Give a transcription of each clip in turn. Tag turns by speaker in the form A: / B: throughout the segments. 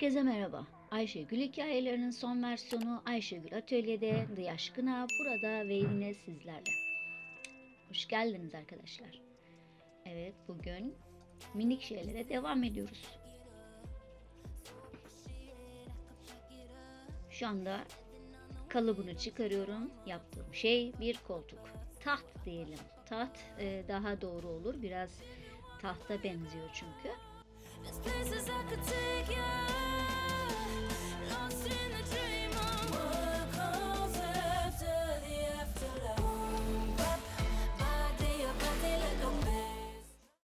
A: Herkese merhaba. Ayşegül hikayelerinin son versiyonu Ayşegül Atölye'de, The Aşkına burada ve yine sizlerle. Hoş geldiniz arkadaşlar. Evet, bugün minik şeylere devam ediyoruz. Şu anda kalıbını çıkarıyorum. Yaptığım şey bir koltuk. Taht diyelim. Taht daha doğru olur. Biraz tahta benziyor çünkü.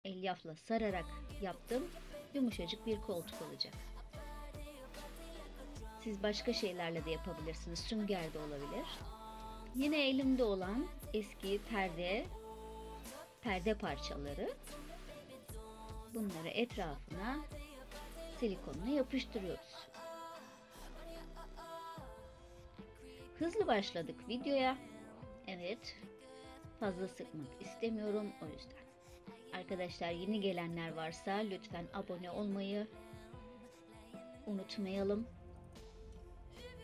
A: Elyafla sararak yaptım. Yumuşacık bir koltuk olacak. Siz başka şeylerle de yapabilirsiniz. Sünger de olabilir. Yine elimde olan eski perde parçaları. Bunları etrafına silikonla yapıştırıyoruz. Hızlı başladık videoya. Evet, fazla sıkmak istemiyorum o yüzden. Arkadaşlar, yeni gelenler varsa lütfen abone olmayı unutmayalım.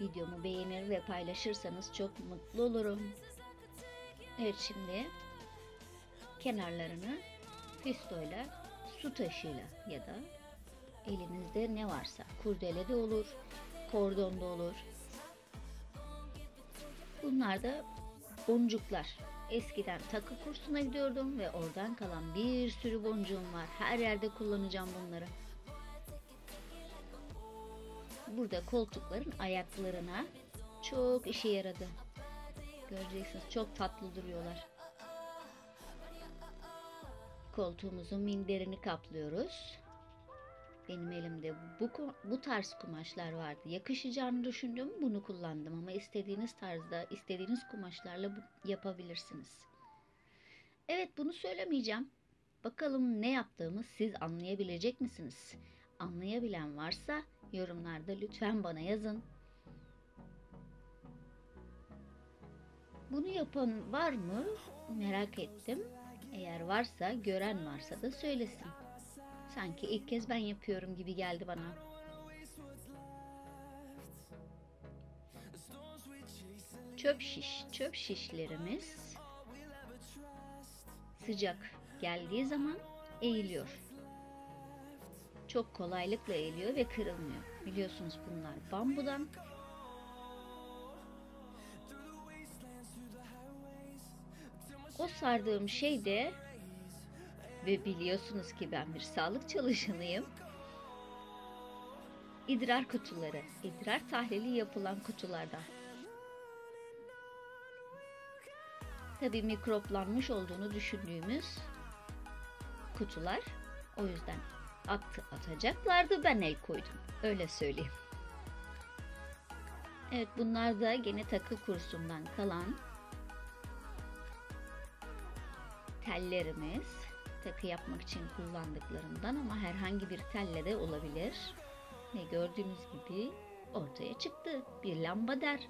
A: Videomu beğenir ve paylaşırsanız çok mutlu olurum. Evet, şimdi kenarlarını fistoyla, su taşıyla ya da elinizde ne varsa, kurdele de olur, kordon da olur. Bunlar da boncuklar. Eskiden takı kursuna gidiyordum ve oradan kalan bir sürü boncuğum var. Her yerde kullanacağım bunları. Burada koltukların ayaklarına çok işe yaradı. Göreceksiniz, çok tatlı duruyorlar. Koltuğumuzun minderini kaplıyoruz. Benim elimde bu tarz kumaşlar vardı. Yakışacağını düşündüm. Bunu kullandım ama istediğiniz tarzda, istediğiniz kumaşlarla yapabilirsiniz. Evet, bunu söylemeyeceğim. Bakalım ne yaptığımı siz anlayabilecek misiniz? Anlayabilen varsa yorumlarda lütfen bana yazın. Bunu yapan var mı? Merak ettim. Eğer varsa, gören varsa da söylesin. Sanki ilk kez ben yapıyorum gibi geldi bana. Çöp şişlerimiz sıcak geldiği zaman eğiliyor. Çok kolaylıkla eğiliyor ve kırılmıyor. Biliyorsunuz bunlar bambudan. O sardığım şey de, ve biliyorsunuz ki ben bir sağlık çalışanıyım, idrar kutuları, idrar tahlili yapılan kutulardan. Tabii mikroplanmış olduğunu düşündüğümüz kutular, o yüzden atacaklardı, ben el koydum, öyle söyleyeyim. Evet, bunlar da gene takı kursundan kalan tellerimiz, takı yapmak için kullandıklarımdan, ama herhangi bir telle de olabilir. Ve gördüğünüz gibi ortaya çıktı bir lambader.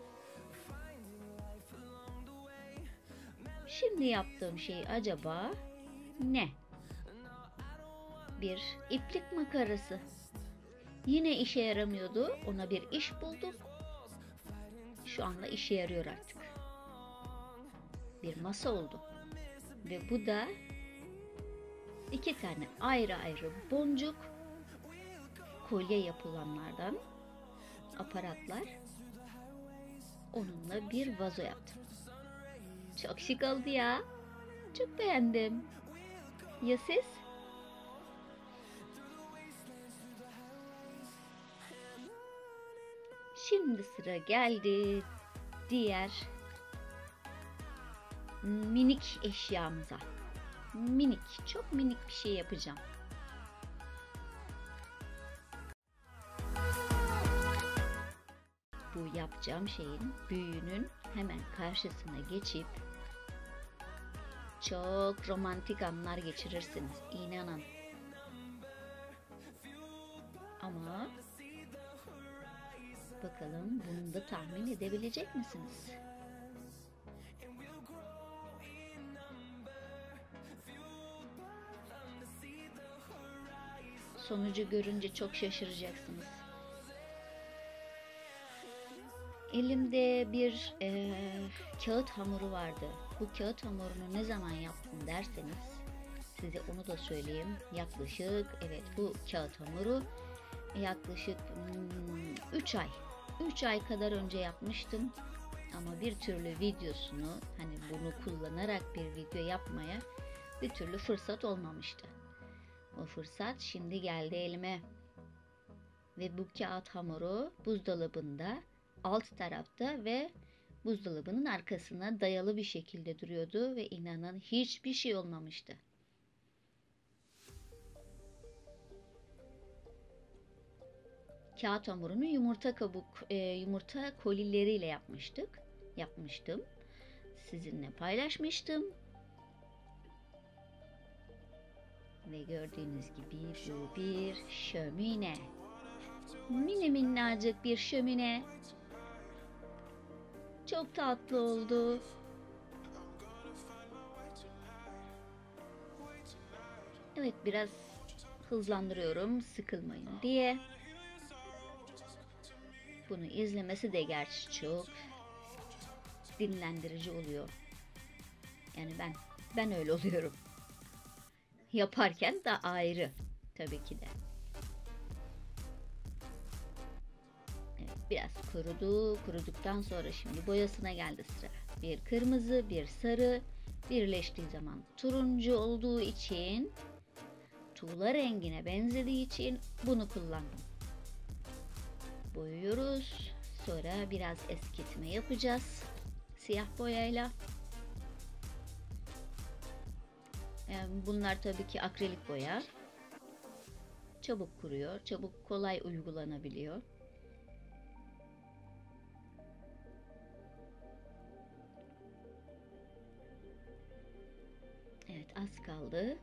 A: Şimdi yaptığım şey acaba ne? Bir iplik makarası. Yine işe yaramıyordu. Ona bir iş buldum. Şu anda işe yarıyor artık. Bir masa oldu. Ve bu da 2 tane ayrı ayrı boncuk, kolye yapılanlardan aparatlar. Onunla bir vazo yaptım. Çok şık oldu ya. Çok beğendim. Ya siz? Şimdi sıra geldi diğer minik eşyamıza. Minik, çok minik bir şey yapacağım. Bu yapacağım şeyin büyüğünün hemen karşısına geçip çok romantik anlar geçirirsiniz. İnanın. Ama bakalım, bunu da tahmin edebilecek misiniz? Sonucu görünce çok şaşıracaksınız. Elimde bir kağıt hamuru vardı. Bu kağıt hamurunu ne zaman yaptım derseniz size onu da söyleyeyim. Yaklaşık, evet, bu kağıt hamuru yaklaşık 3 ay. 3 ay kadar önce yapmıştım. Ama bir türlü videosunu, hani bunu kullanarak bir video yapmaya bir türlü fırsat olmamıştı. O fırsat şimdi geldi elime. Ve bu kağıt hamuru buzdolabında alt tarafta ve buzdolabının arkasına dayalı bir şekilde duruyordu ve inanın hiçbir şey olmamıştı. Kağıt hamurunu yumurta kolileriyle yapmıştım. Sizinle paylaşmıştım. Ve gördüğünüz gibi bu bir şömine. Mini minnacık bir şömine. Çok tatlı oldu. Evet, biraz hızlandırıyorum sıkılmayın diye. Bunu izlemesi de gerçi çok dinlendirici oluyor. Yani ben öyle oluyorum. Yaparken de ayrı tabii ki de. Evet, biraz kurudu. Kuruduktan sonra şimdi boyasına geldi sıra. Bir kırmızı, bir sarı, birleştiği zaman turuncu olduğu için, tuğla rengine benzediği için bunu kullandım. Boyuyoruz. Sonra biraz eskitme yapacağız siyah boyayla. Bunlar tabii ki akrilik boya. Çabuk kuruyor, çabuk, kolay uygulanabiliyor. Evet, az kaldı.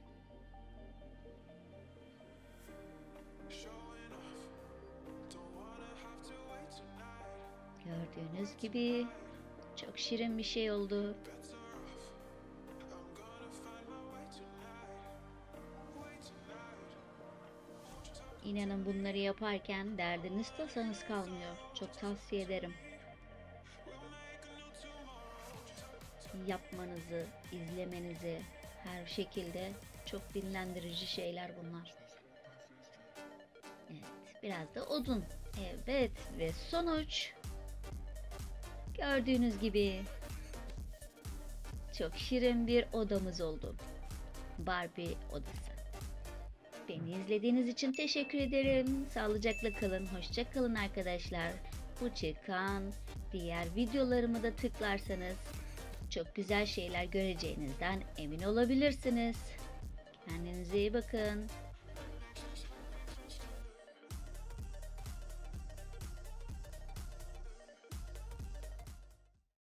A: Gördüğünüz gibi çok şirin bir şey oldu. İnanın bunları yaparken derdiniz tasanız kalmıyor. Çok tavsiye ederim. Yapmanızı, izlemenizi, her şekilde çok dinlendirici şeyler bunlar. Evet, biraz da odun. Evet, ve sonuç gördüğünüz gibi çok şirin bir odamız oldu. Barbie odası. Beni izlediğiniz için teşekkür ederim. Sağlıcakla kalın, hoşça kalın arkadaşlar. Bu çıkan diğer videolarımı da tıklarsanız çok güzel şeyler göreceğinizden emin olabilirsiniz. Kendinize iyi bakın.